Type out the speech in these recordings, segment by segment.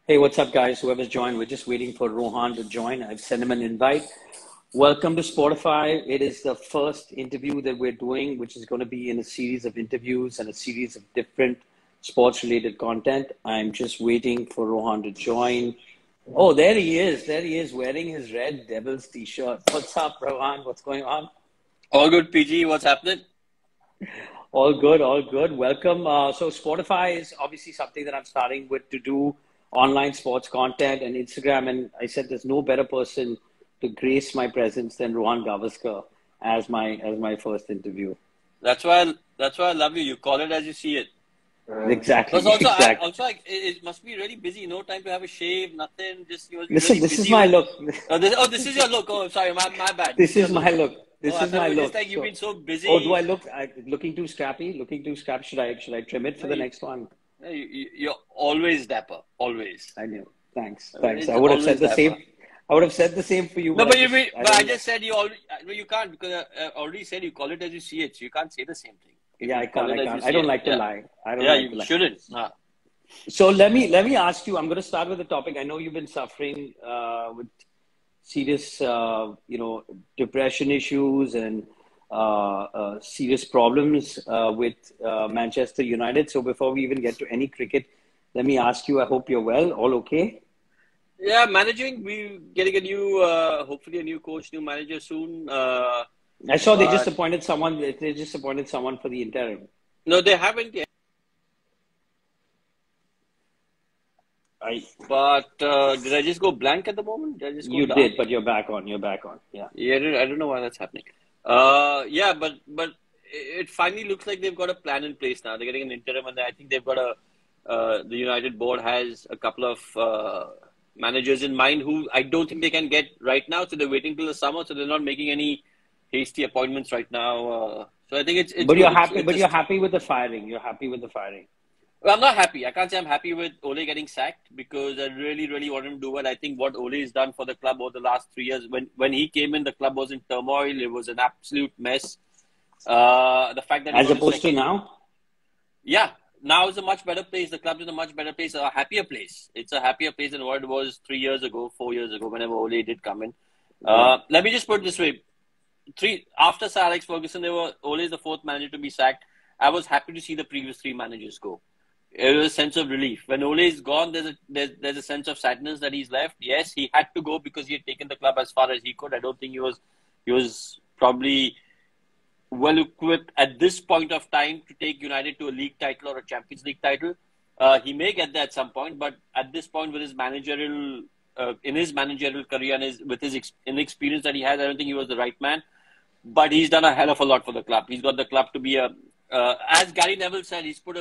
Hey, what's up, guys? Whoever's joined, we're just waiting for Rohan to join. I've sent him an invite. Welcome to Spotify. It is the first interview that we're doing, which is going to be in a series of interviews and a series of different sports related content. I'm just waiting for Rohan to join. Oh, there he is. There he is wearing his Red Devils t shirt. What's up, Rohan? What's going on? All good, PG. What's happening? All good, all good. Welcome. So Spotify is obviously something that I'm starting with to do online sports content and Instagram. And I said there's no better person to grace my presence than Rohan Gavaskar as my first interview. That's why I love you. You call it as you see it. Exactly, Because also, exactly. it must be really busy. No time to have a shave, nothing. Just you're Listen, really this is busy my with. look. This is your look. Oh, sorry, my bad. This This is your is look. my look. Oh, This I is thought my it was just look. like you've So, been so oh, do busy. I look looking too scrappy? Looking too scrappy? Should I trim it for No, the next one? you're always dapper. Always. I knew. Thanks, thanks. It's always dapper. I would have said the same for you, No, but but I but I don't. just said you already. No, you can't because I already said you call it as you see it. So you can't say the same thing. If Yeah, you I call can't. it I as you can't. I see don't it, like to yeah, lie. I don't yeah, like to you lie. shouldn't. So let me ask you. I'm going to start with the topic. I know you've been suffering with serious, depression issues and serious problems with Manchester United. So before we even get to any cricket, let me ask you. I hope you're well. All okay? Yeah, managing. We getting a new, hopefully a new coach, new manager soon. I saw they just But appointed someone. They just appointed someone for the interim. no, they haven't yet. I But did I just go blank at the moment? Did I just go You dark? did, but you're back on. You're back on. Yeah. Yeah, I don't know why that's happening. Yeah, but it finally looks like they've got a plan in place now. They're getting an interim, and I think they've got a. The United board has a couple of managers in mind who I don't think they can get right now. So they're waiting till the summer. So they're not making any hasty appointments right now. So I think it's But good. you're happy. It's But a you're happy with the firing. You're happy with the firing. Well, I'm not happy. I can't say I'm happy with Ole getting sacked because I really, really want him to do well. I think what Ole has done for the club over the last 3 years, when he came in, the club was in turmoil. It was an absolute mess. The fact that he As got a opposed to second, now. yeah, now is a much better place. The club's in a much better place, a happier place. It's a happier place than what it was 3 years ago, 4 years ago, whenever Ole did come in. Yeah. Let me just put it this way: after Sir Alex Ferguson, Ole is the fourth manager to be sacked. I was happy to see the previous three managers go. It was a sense of relief. When Ole is gone, there's a sense of sadness that he's left. Yes, he had to go because he had taken the club as far as he could. I don't think he was probably well equipped at this point of time to take United to a league title or a Champions League title. He may get there at some point, but at this point, with his managerial in his managerial career and with his inexperience that he has, I don't think he was the right man. But he's done a hell of a lot for the club. He's got the club to be as Gary Neville said, he's put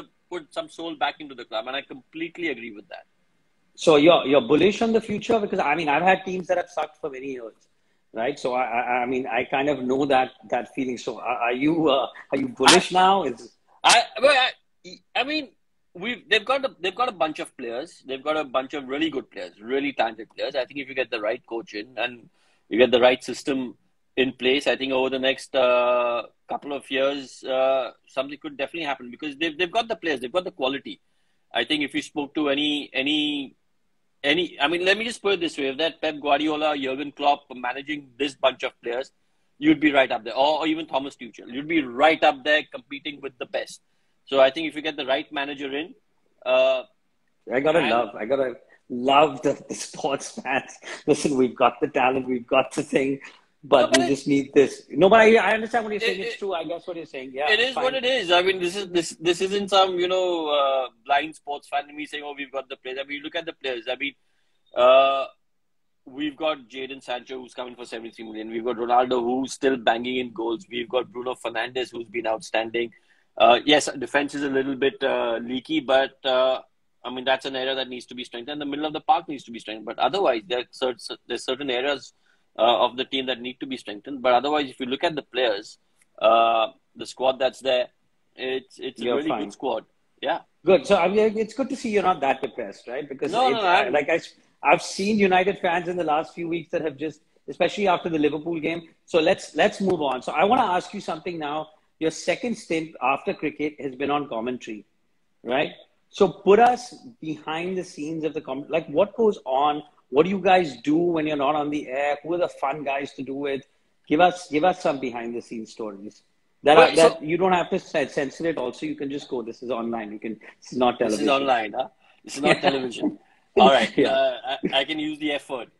some soul back into the club, and I completely agree with that. So you're bullish on the future because I mean I've had teams that have sucked for many years, right? So I mean I kind of know that feeling. So are you I bullish now? Is well, I mean, they've got a bunch of players. They've got a bunch of really good players, really talented players. I think if you get the right coach in and you get the right system in place, I think over the next couple of years, something could definitely happen because they've got the players, they've got the quality. I think if you spoke to I mean, let me just put it this way: if that Pep Guardiola, Jurgen Klopp managing this bunch of players, you'd be right up there, or even Thomas Tuchel, you'd be right up there competing with the best. So I think if you get the right manager in, uh, and I gotta love the sports fans. Listen, we've got the talent, we've got the thing, no, but but we just need this. No, but I understand what you're saying. It's it, true. I guess what you're saying. Yeah, it is what fine. it is. I mean, this isn't some blind sports fan in me saying, "Oh, we've got the players." I mean, look at the players. I mean, uh, we've got Jadon Sancho who's coming for 73 million. We've got Ronaldo who's still banging in goals. We've got Bruno Fernandes who's been outstanding. Yes, defense is a little bit leaky, but I mean that's an area that needs to be strengthened. The middle of the park needs to be strengthened, but otherwise there's certain areas of the team that need to be strengthened. But otherwise, if you look at the players, the squad that's there, it's a You're really good fine. squad. Yeah. Good. So I mean, it's good to see you're not that depressed, right? Because No, no, no. I've seen United fans in the last few weeks that have just, especially after the Liverpool game. So let's move on. So I want to ask you something now. Your second stint after cricket has been on commentary, right? So put us behind the scenes of the like what goes on. What do you guys do when you're not on the air? Who are the fun guys to do with? Give us some behind the scenes stories Well, so that you don't have to censor it. Also, you can just go. This is online. You can. This is not this is television. online, huh? This is not television. All right. Yeah. I can use the F word.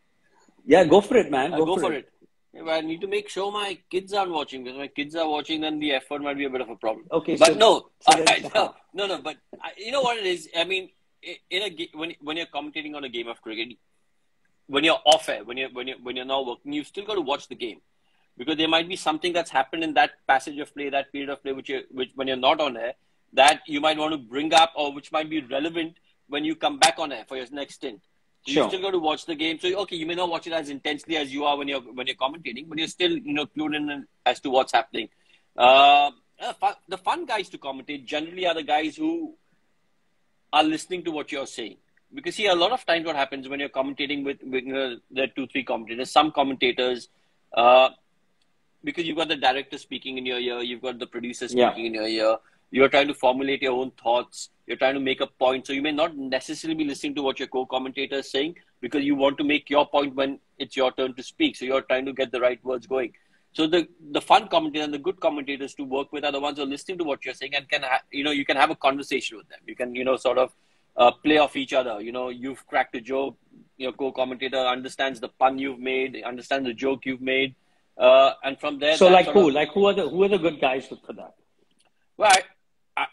Yeah, go for it, man. Go for it. Yeah, but I need to make sure my kids aren't watching, because if my kids are watching, then the F word might be a bit of a problem. Okay, but so, no, so no. But you know what it is? I mean, when you're commentating on a game of cricket, when you're off air, when you're not working, you've still got to watch the game, because there might be something that's happened in that passage of play, that period of play, which when you're not on air, that you might want to bring up, or which might be relevant when you come back on air for your next stint. So sure. You still got to watch the game. So okay, you may not watch it as intensely as you are when you're commentating, but you're still clued in as to what's happening. The fun guys to commentate generally are the guys who are listening to what you're saying. Because see, a lot of times what happens when you're commentating with there are 2-3 commentators, some commentators, because you've got the director speaking in your ear, you've got the producer speaking in your ear, you're trying to formulate your own thoughts, you're trying to make a point. So you may not necessarily be listening to what your co-commentator is saying, because you want to make your point when it's your turn to speak. So you're trying to get the right words going. So the fun commentators and the good commentators to work with are the ones who are listening to what you're saying and can you can have a conversation with them. You can sort of play off each other. You've cracked a joke. Your co-commentator understands the pun you've made, understands the joke you've made, and from there. So who are the good guys for that? Well,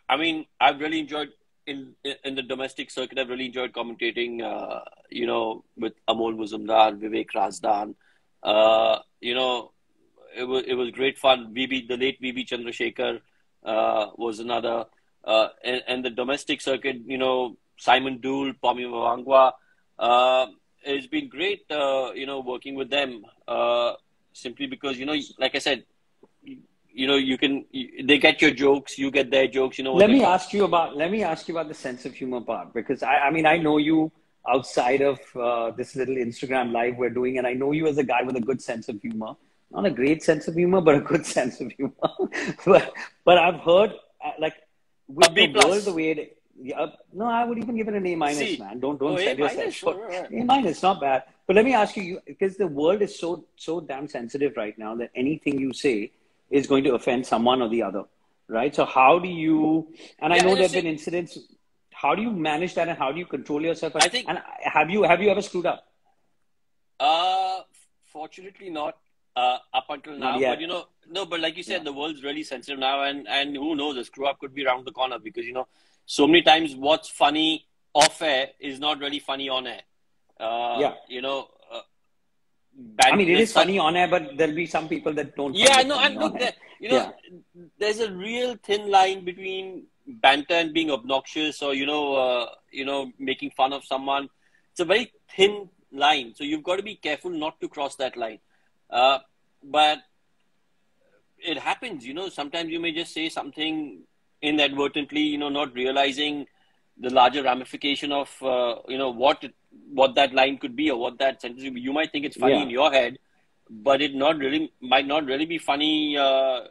I mean, I've really enjoyed in the domestic circuit. I've really enjoyed commentating. With Amol Muzumdar, Vivek Razdan. It was great fun. The late VB Chandrasekhar was another. And the domestic circuit, Simon Dool, Pommy Mavangwa. It's been great, working with them. Simply because, like I said, they get your jokes, you get their jokes. Let me ask you about the sense of humor part, because I know you outside of this little Instagram live we're doing, and I know you as a guy with a good sense of humor. Not a great sense of humor, but a good sense of humor. but I've heard with the world the way it, no, I would even give it an A-, man. Don't sell yourself short. A-, not bad. But let me ask you, because the world is so damn sensitive right now that anything you say is going to offend someone or the other, right? So how do you? And I know there have been incidents. How do you manage that, and how do you control yourself? I think. And have you ever screwed up? Fortunately not. Up until now, but no, but like you said, the world's really sensitive now, and who knows, a screw up could be around the corner, because so many times what's funny off air is not really funny on air. It is funny on air, but there'll be some people that don't. Yeah, no, and look, there's a real thin line between banter and being obnoxious, or making fun of someone. It's a very thin line, so you've got to be careful not to cross that line. But it happens, sometimes you may just say something inadvertently, not realizing the larger ramification of, what that line could be, or what that sentence could be. You might think it's funny in your head, but it might not really be funny, to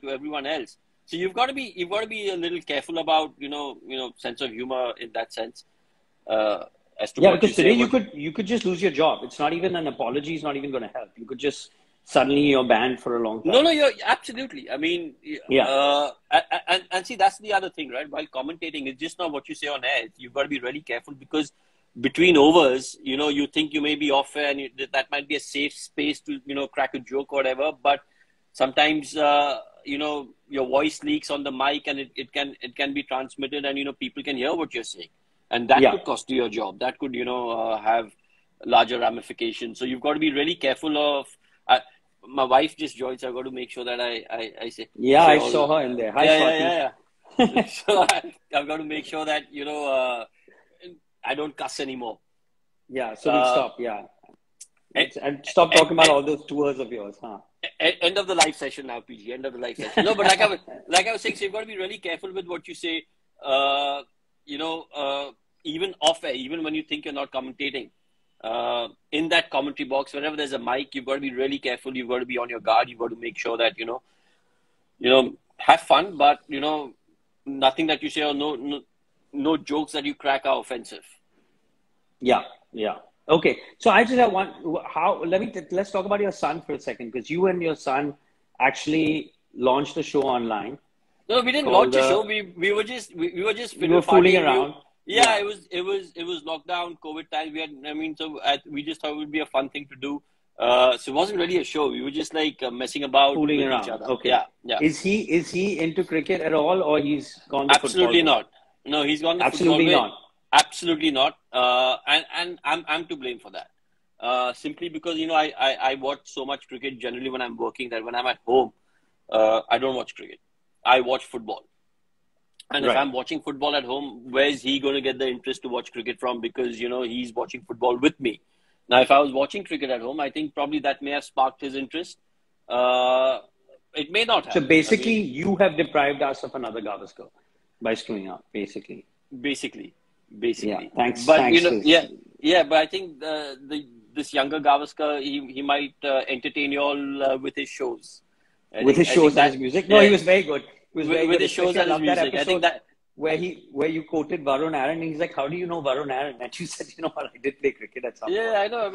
everyone else. So you've got to be a little careful about, sense of humor in that sense. As to because today you could just lose your job. It's not even an apology. It's not even going to help. You could just suddenly you're banned for a long time. No, you're absolutely. I mean, and see, that's the other thing, right? While commentating, it's just not what you say on air. You've got to be really careful, because between overs, you think you may be off air, and that might be a safe space to, crack a joke or whatever. But sometimes, your voice leaks on the mic, and it can be transmitted, and people can hear what you're saying. And that could cost you your job. That could, have larger ramifications. So you've got to be really careful of. My wife just joined, so I've got to make sure that I say. Yeah, I saw her in there. Hi, yeah. So I've got to make sure that I don't cuss anymore. Yeah, so we'll stop. Yeah, and stop talking about all those tours of yours, huh? End of the live session now, PG. End of the live session. No, but like I was saying, so you've got to be really careful with what you say. Even off air, even when you think you're not commentating, in that commentary box, whenever there's a mic, you've got to be really careful. You've got to be on your guard. You've got to make sure that have fun, but nothing that you say, or no, no jokes that you crack are offensive. Yeah, yeah. Okay, so I just have one. Let's talk about your son for a second, because you and your son actually launched a show online No, we didn't called launch a show. We were just you were fiddle fooling partying. around. Yeah, it was lockdown, COVID time. We just thought it would be a fun thing to do. So it wasn't really a show. We were just like messing about Fooling with each around. other. Okay. Yeah, yeah. Is he into cricket at all, or he's gone the football Absolutely way? not. No, he's gone the football Absolutely way. not. Absolutely not. And I'm to blame for that. Simply because I watch so much cricket generally when I'm working that when I'm at home, I don't watch cricket. I watch football. And if Right. I'm watching football at home, where is he going to get the interest to watch cricket from? Because, he's watching football with me. Now, if I was watching cricket at home, I think probably that may have sparked his interest. It may not have. So basically, you have deprived us of another Gavaskar by screwing up, basically. Basically. Yeah, thanks. But, thanks but I think this younger Gavaskar, he might entertain you all with his shows. With his shows and his music. No, he was very good. He was very with good. his shows Especially, and I his love that music. I episode think that where you quoted Varun Aaron, and he's like, "How do you know Varun Aaron?" And you said, "You know what? I did play cricket at some point." Yeah, I know.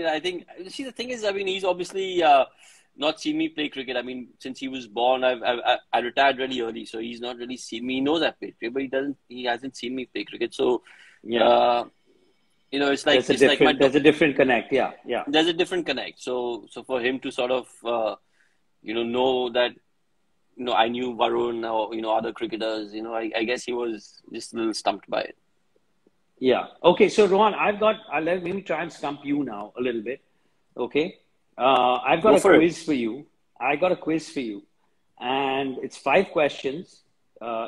I think. See, the thing is, he's obviously not seen me play cricket. I mean, since he was born, I retired really early, so he's not really seen me. He knows I played cricket, but he hasn't seen me play cricket. So, Yeah. it's like there's a different connect. Yeah, yeah. There's a different connect. So for him to sort of know that I knew Varun or other cricketers. I guess he was just a little stumped by it. Yeah. Okay. So Rohan, let me try and stump you now a little bit. Okay. I've got a quiz for you. And it's 5 questions.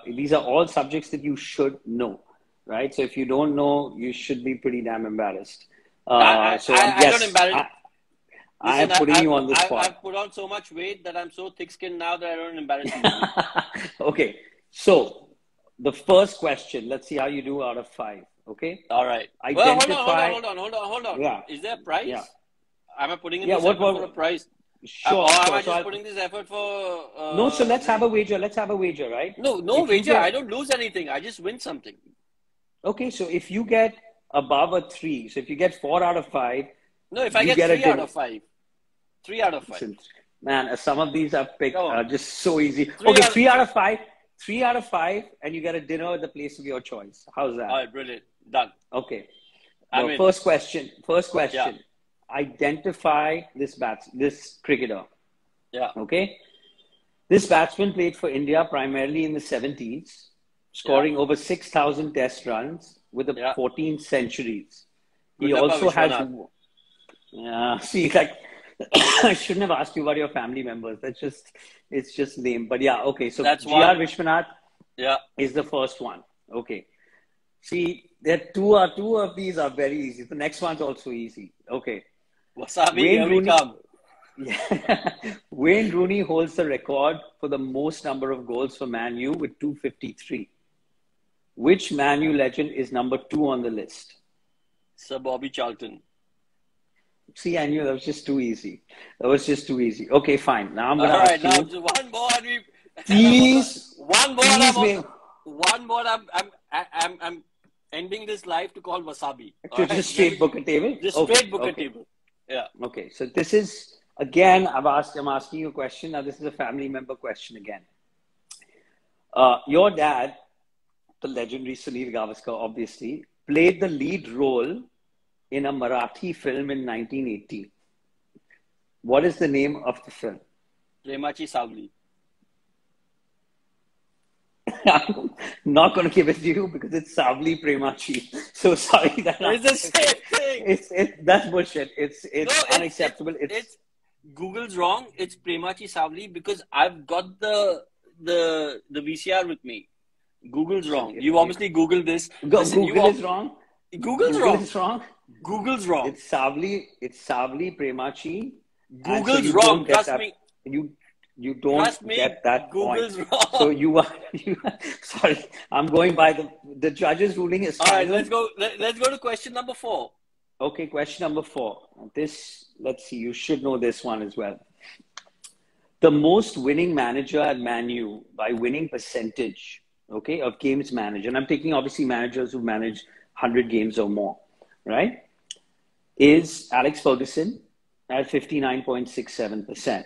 These are all subjects that you should know, right? So if you don't know, you should be pretty damn embarrassed. I don't embarrass. I am putting you on the spot. I've put on so much weight that I'm so thick-skinned now that I don't embarrass you. Okay. So the first question, let's see how you do out of 5. Okay. All right. Identify. Hold on. Yeah. Is there a prize? Yeah. Am I putting in this effort for a prize? Sure. Or am I just putting this effort for... No, so let's have a wager. Right? No wager. I don't lose anything. I just win something. Okay, so if you get above a 3, so if you get 4 out of 5... No, if I get 3 out of 5. 3 out of 5. Listen, man, some of these are just so easy. 3 out of 5, and you get a dinner at the place of your choice. How's that? All right, brilliant. Done. Okay. First question. Yeah. Identify this cricketer. Yeah. Okay. This batsman played for India primarily in the 70s, scoring over 6,000 test runs with 14 centuries. He also has... Yeah, see, I shouldn't have asked you about your family members. It's just lame. But yeah, okay. So G.R. Vishwanath is the first one. Okay. See, there two of these are very easy. The next one's also easy. Okay. Wasabi, here we come. Yeah. Wayne Rooney holds the record for the most number of goals for Man U with 253. Which Man U legend is number 2 on the list? Sir Bobby Charlton. See, I knew that was just too easy. Okay, fine. Now I'm going to ask you. All right, now one more. Please. One more. I'm ending this live to call Wasabi. Just straight book a table? Just straight book a table. Yeah. Okay, so this is, again, I'm asking you a question. Now, this is a family member question again. Your dad, the legendary Sunil Gavaskar, obviously, played the lead role in a Marathi film in 1980. What is the name of the film? Premachi Savli. I'm not going to give it to you because it's Savli Premachi. So sorry. It's the same thing. That's bullshit. It's unacceptable. It's Google's wrong. It's Premachi Savli because I've got the VCR with me. Google's wrong. You obviously Googled this. Google is wrong. Google's wrong. Google's wrong. It's Savli Premachi. Google's wrong. Trust me. You don't get that Google's point. Wrong. So you are sorry. I'm going by the judge's ruling is all right. Let's go to question number 4. Okay, question number 4. Let's see. You should know this one as well. The most winning manager at Man U by winning percentage okay, of games managed, and I'm taking obviously managers who manage 100 games or more, right, is Alex Ferguson at 59.67%.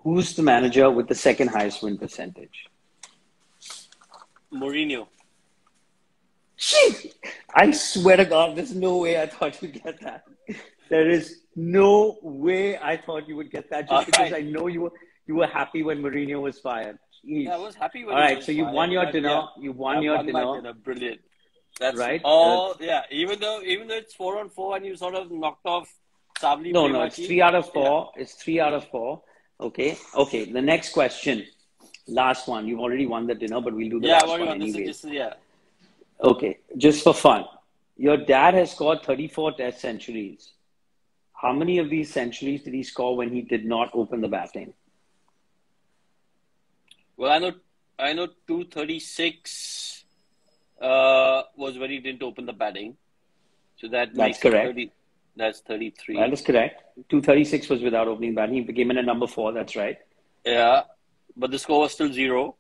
Who's the manager with the second highest win percentage? Mourinho. I swear to God, there's no way I thought you'd get that. There is no way I thought you would get that just because I know you were happy when Mourinho was fired. Jeez. Yeah, I was happy when All he right, was so you fired, won your but dinner. yeah, You won I your won dinner. my dinner. Brilliant. That's right. all. Yeah, even though it's 4-on-4 and you sort of knocked off Sabli No, it's 3 out of 4. Yeah. It's 3 out of 4. Okay. The next question. Last one. You've already won the dinner, but we'll do the last one anyway. Okay, just for fun. Your dad has scored 34 test centuries. How many of these centuries did he score when he did not open the batting? Well, I know 236 was when he didn't open the batting. So that's correct. That's 33. That is correct. 236 was without opening batting. He came in at number 4. That's right. Yeah, but the score was still 0.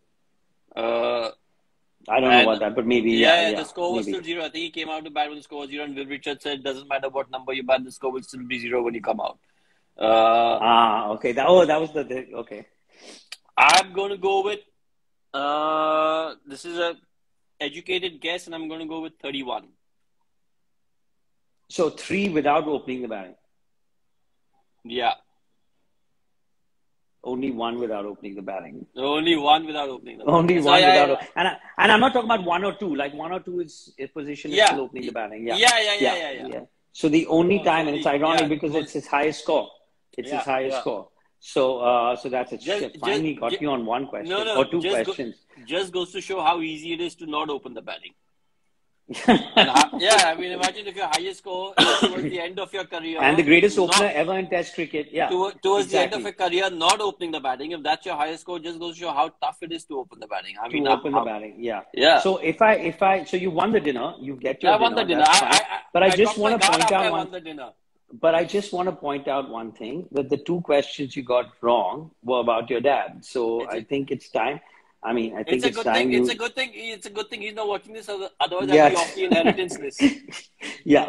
I don't know about that, but maybe. Yeah, the score was still 0. I think he came out to bat when the score was 0, and Will Richards said, "Doesn't matter what number you bat, the score will still be 0 when you come out." Okay. That was the thing. Okay. I'm going to go with. This is a educated guess, and I'm going to go with 31. So 3 without opening the batting. Yeah. Only 1 without opening the batting. Only 1 without opening the batting. Only 1 without. And I'm not talking about 1 or 2. Like 1 or 2 is a position is still opening the batting. Yeah. So the only time, and it's ironic because it's his highest score. It's his highest score. So that's it. Finally got you on one question or two questions. Just goes to show how easy it is to not open the batting. I mean, imagine if your highest score is towards the end of your career. And the greatest opener ever in Test cricket. Yeah. Towards the end of your career, not opening the batting. If that's your highest score, just goes to show how tough it is to open the batting. I mean, open the batting. Yeah. So so you won the dinner. You get your dinner. I won the dinner. But I just want to point out won the dinner. But I just want to point out one thing, that the 2 questions you got wrong were about your dad. So I think it's time. I mean, I think it's time. It's a good thing. It's a good thing he's not watching this. Otherwise, I'd be off the inheritance list.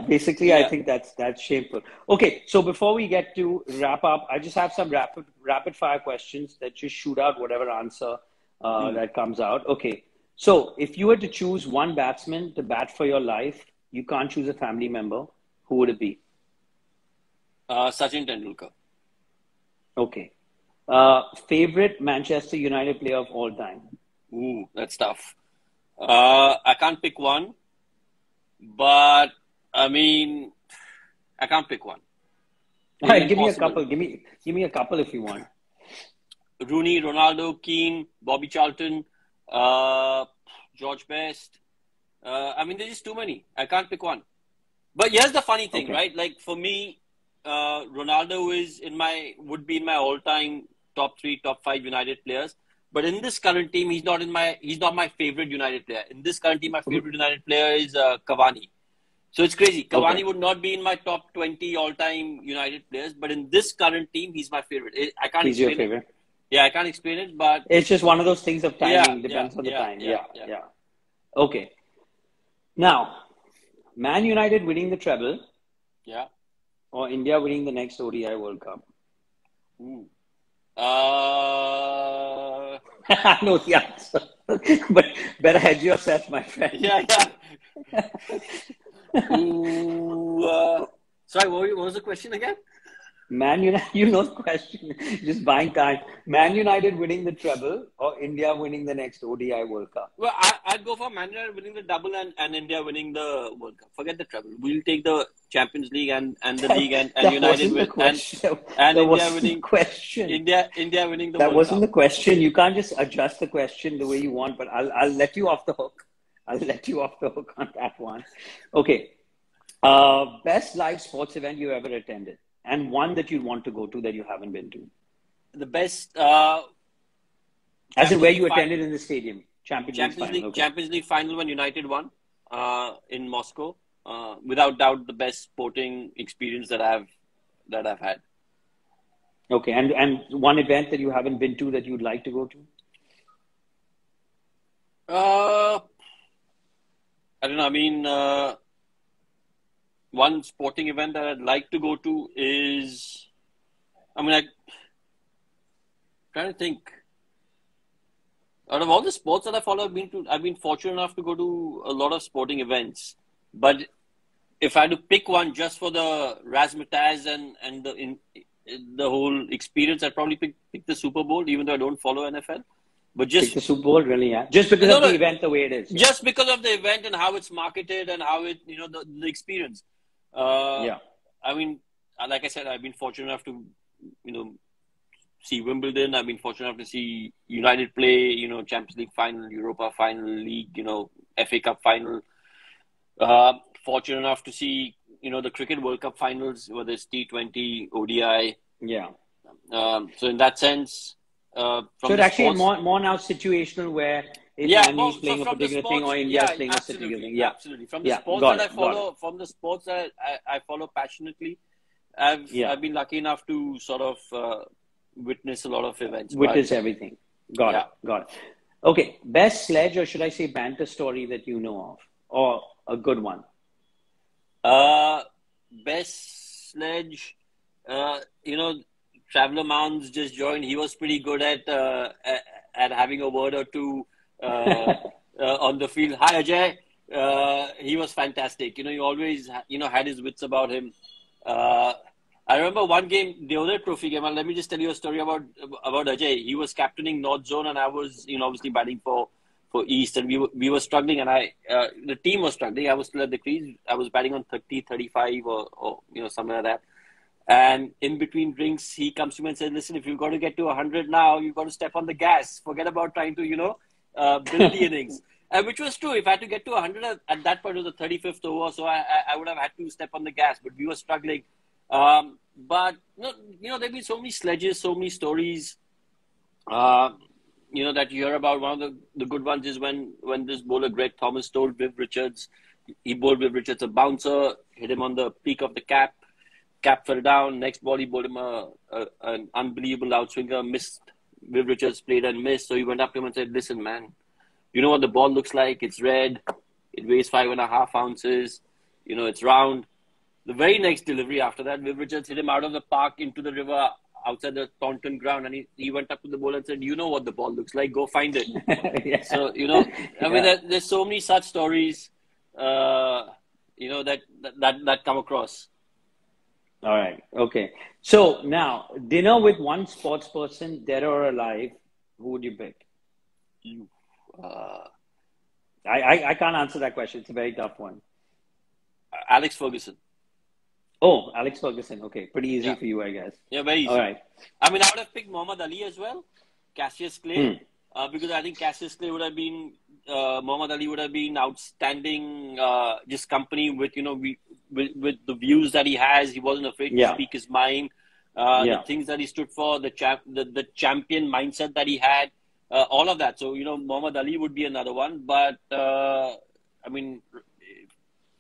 Basically, I think that's shameful. Okay, so before we get to wrap up, I just have some rapid fire questions that just shoot out whatever answer that comes out. Okay, so if you were to choose one batsman to bat for your life, you can't choose a family member. Who would it be? Sachin Tendulkar. Okay. Favorite Manchester United player of all time? Ooh, that's tough. I can't pick one, but I mean, I can't pick one. All right, give me a couple. Give me a couple if you want. Rooney, Ronaldo, Keane, Bobby Charlton, George Best. I mean, there's just too many. I can't pick one. But here's the funny thing, right? Like for me, Ronaldo would be in my all-time top 3, top 5 United players. But in this current team, he's not my favorite United player. In this current team, my favorite United player is Cavani. So it's crazy. Cavani would not be in my top 20 all-time United players, but in this current team, he's my favorite. I can't explain your favorite? It. Yeah, I can't explain it, but it's just one of those things of timing. Depends on the time. Yeah. Okay. Now, Man United winning the treble. Yeah. Or India winning the next ODI World Cup? Ooh. I know the answer. But better hedge yourself, my friend. Yeah. Ooh, sorry, what was the question again? Man United, you know the question. Just buying time. Man United winning the treble or India winning the next ODI World Cup? Well, I'd go for Man United winning the double and India winning the World Cup. Forget the treble. We'll take the Champions League and the league and United win and India winning question. India winning the World Cup. That wasn't the question. You can't just adjust the question the way you want, but I'll let you off the hook. I'll let you off the hook on that one. Okay. Best live sports event you ever attended? And one that you'd want to go to that you haven't been to. The best... as in where you attended in the stadium. Champions League final when United won in Moscow. Without doubt, the best sporting experience that I've had. Okay. And one event that you haven't been to that you'd like to go to? Uh, I don't know. I mean, one sporting event that I'd like to go to is, I mean, I'm trying to think. Out of all the sports that I follow, I've been fortunate enough to go to a lot of sporting events. But if I had to pick one just for the razzmatazz and the whole experience, I'd probably pick the Super Bowl, even though I don't follow NFL. But Pick just the Super Bowl, really? Yeah. Just because no, of no, the event, the way it is. Yeah. just because of the event and how it's marketed and how it, the experience. Uh, Yeah. I mean, like I said, I've been fortunate enough to, you know, see Wimbledon. I've been fortunate enough to see United play, Champions League final, Europa final, League, FA Cup final. Fortunate enough to see, the Cricket World Cup finals, whether it's T20, ODI. Yeah. So in that sense, So from it's the actually sports, more now situational where if yeah, Andy is so playing a from the particular thing or sports, India is yeah, playing a particular absolutely, thing. Yeah. absolutely. From the Yeah. sports Got that I it. Got it. follow, from the sports that I follow passionately, Yeah. I've been lucky enough to sort of witness a lot of events. But Witness everything. Got it. yeah, Got it. Okay. Best sledge, or should I say banter story that you know of, or a good one? uh, best sledge, uh, you know, Traveler Mounds just joined. He was pretty good at having a word or two on the field. Hi Ajay, he was fantastic. He always had his wits about him. Uh, I remember one game, the other trophy game, and let me just tell you a story about Ajay. He was captaining North Zone, and I was, obviously batting for East, and we were struggling, and the team was struggling. I was still at the crease. I was batting on 30, 35, or something like that. And in between drinks, he comes to me and says, "Listen, if you've got to get to 100 now, you've got to step on the gas. Forget about trying to, build the innings." Which was true. If I had to get to 100 at that point, it was the 35th over, so I would have had to step on the gas. But we were struggling. But there've been so many sledges, so many stories. That you hear about. One of the good ones is when this bowler Greg Thomas told Viv Richards, he bowled Viv Richards a bouncer, hit him on the peak of the cap. Cap fell down. Next ball, he bowled him an unbelievable outswinger. Missed. Viv Richards played and missed. So he went up to him and said, "Listen, man, you know what the ball looks like? It's red. It weighs 5.5 ounces. It's round." The very next delivery after that, Viv Richards hit him out of the park into the river outside the Taunton ground. And he went up to the bowler and said, "You know what the ball looks like. Go find it." Yeah. So, I mean, there's so many such stories, that come across. All right. Okay. So now, dinner with one sports person, dead or alive, who would you pick? You, uh, I can't answer that question. It's a very tough one. Alex Ferguson. Oh, Alex Ferguson. Okay. Pretty easy Yeah. for you, I guess. Yeah, very easy. All right. I mean, I would have picked Muhammad Ali as well, Cassius Clay, Hmm. because I think Cassius Clay would have been, Muhammad Ali would have been outstanding, just company with, with the views that he has. He wasn't afraid to Yeah. speak his mind. Yeah. The things that he stood for, the champion mindset that he had, all of that. So, Muhammad Ali would be another one. But, I mean,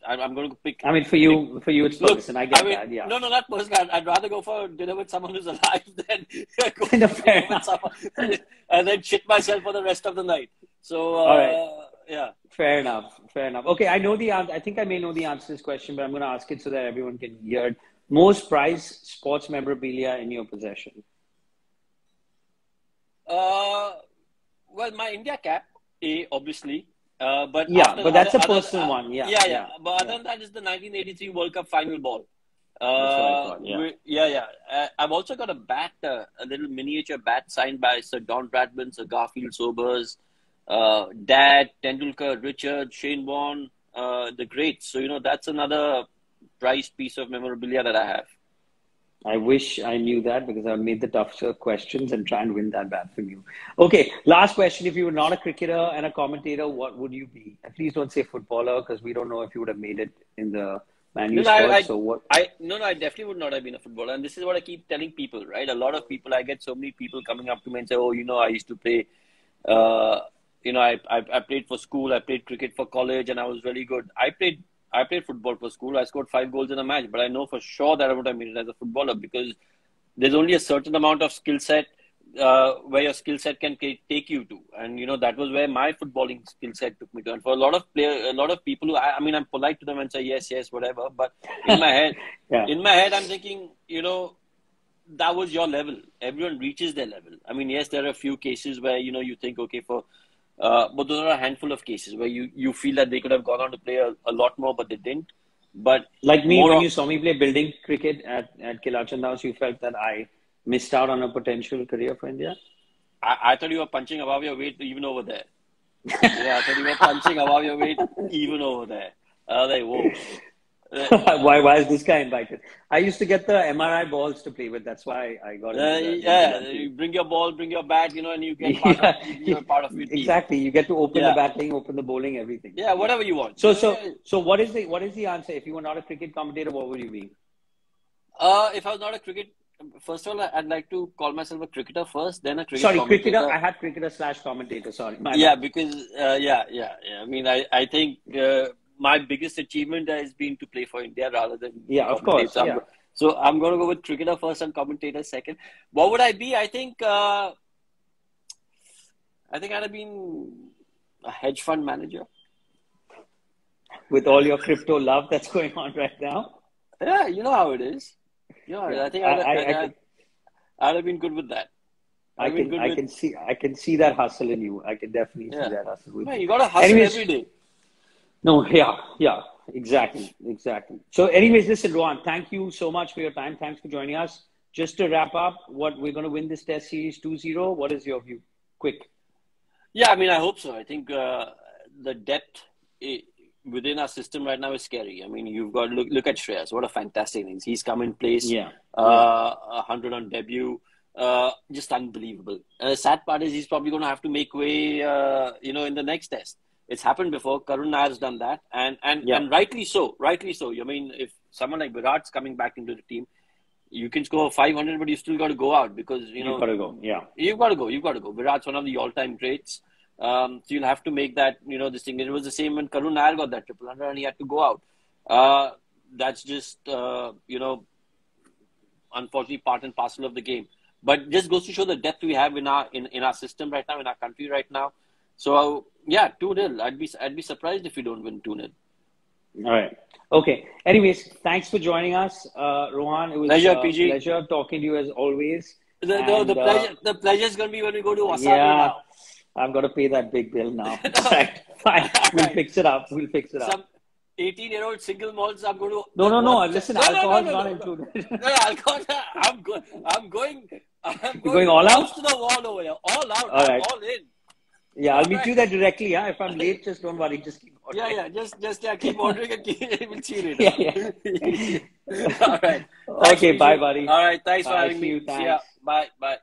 I'm going to pick. I mean, for you, it's Look, Ferguson. I get I mean, that. Yeah. no, not personally. I'd rather go for dinner with someone who's alive than go No, for fair dinner with enough. someone and then shit myself for the rest of the night. So, All right. yeah. Fair enough. Fair enough. Okay. I know the answer. I think I may know the answer to this question, but I'm going to ask it so that everyone can hear it. Most prized sports memorabilia in your possession? Well, my India cap, obviously. But Yeah, after but that's a other, personal one. Yeah. yeah. Yeah. But other Yeah. than that, is the 1983 World Cup final ball. That's what I thought. Yeah. Yeah. I've also got a bat, a little miniature bat signed by Sir Don Bradman, Sir Garfield Sobers, Dad, Tendulkar, Richard, Shane Warne, the greats. So, that's another prized piece of memorabilia that I have. I wish I knew that because I made the tougher questions and try and win that bat from you. Okay, last question. If you were not a cricketer and a commentator, what would you be? Please don't say footballer because we don't know if you would have made it in the Man U No, squad. So what? I definitely would not have been a footballer. And this is what I keep telling people, right? A lot of people, I get so many people coming up to me and say, "Oh, I used to play, I played for school, I played cricket for college, and I was really good. I played football for school. I scored 5 goals in a match, but I know for sure that I would have made it as a footballer because there's only a certain amount of skill set where your skill set can take you to. And, you know, that was where my footballing skill set took me to. And for a lot of people who, I mean, I'm polite to them and say, yes, whatever. But in my head, I'm thinking, you know, that was your level. Everyone reaches their level. I mean, yes, there are a few cases where, you know, you think, okay, but those are a handful of cases where you feel that they could have gone on to play a lot more, but they didn't. But like me, when you saw me play building cricket at Kilachan House, you felt that I missed out on a potential career for India? I thought you were punching above your weight even over there. Yeah, I thought you were punching above your weight even over there. I was like, whoa. Why is this guy invited? I used to get the MRI balls to play with. That's why I got into you bring your ball, bring your bat, you know, and you get part of your team. Exactly. You get to open the batting, open the bowling, everything. Yeah, whatever you want. So what is the answer? If you were not a cricket commentator, what would you be? If I was not a cricket, first of all, I'd like to call myself a cricketer first, then a cricket commentator. Cricketer. I had cricketer/commentator. Sorry. Because I mean, I think my biggest achievement has been to play for India rather than of course. So I'm going to go with cricketer first and commentator second. What would I be? I think I'd have been a hedge fund manager. With all your crypto love that's going on right now. Yeah, you know how it is. I think I'd have been good with that. I can see that hustle in you. I can definitely see that hustle with you. You got to hustle every day. No, exactly. So anyways, listen, Rohan, thank you so much for your time. Thanks for joining us. Just to wrap up, we're going to win this test series 2-0. What is your view? Quick. Yeah, I mean, I hope so. I think the depth within our system right now is scary. I mean, you've got look at Shreyas. What a fantastic innings. He's come in place. 100 on debut. Just unbelievable. Sad part is he's probably going to have to make way, in the next test. It's happened before. Karun Nayar's done that. And rightly so. Rightly so. I mean, if someone like Virat's coming back into the team, you can score 500, but you still got to go out because, you've got to go. Yeah. You've got to go. Virat's one of the all-time greats. So you'll have to make that, this thing. It was the same when Karun Nayar got that 100 and he had to go out. That's just, unfortunately part and parcel of the game. But just goes to show the depth we have in our system right now, in our country right now. So, 2-0. I'd be surprised if we don't win 2-0. All right. Okay. Anyways, thanks for joining us, Rohan. It was a pleasure talking to you as always. The pleasure is going to be when we go to Wasabi now. I'm going to pay that big bill now. Right. Fine. We'll fix it up. Some 18-year-old single malts I'm going to... No. Listen, alcohol is not included. No, alcohol. I'm going all out? To the wall over here. All out. All right. All in. Yeah, I'll meet you there directly. Yeah, if I'm late, just don't worry. Just keep ordering. Just keep ordering and we'll see you later. Yeah. All right. Okay, bye, buddy. All right. Thanks for having me. Thanks. See ya. Bye.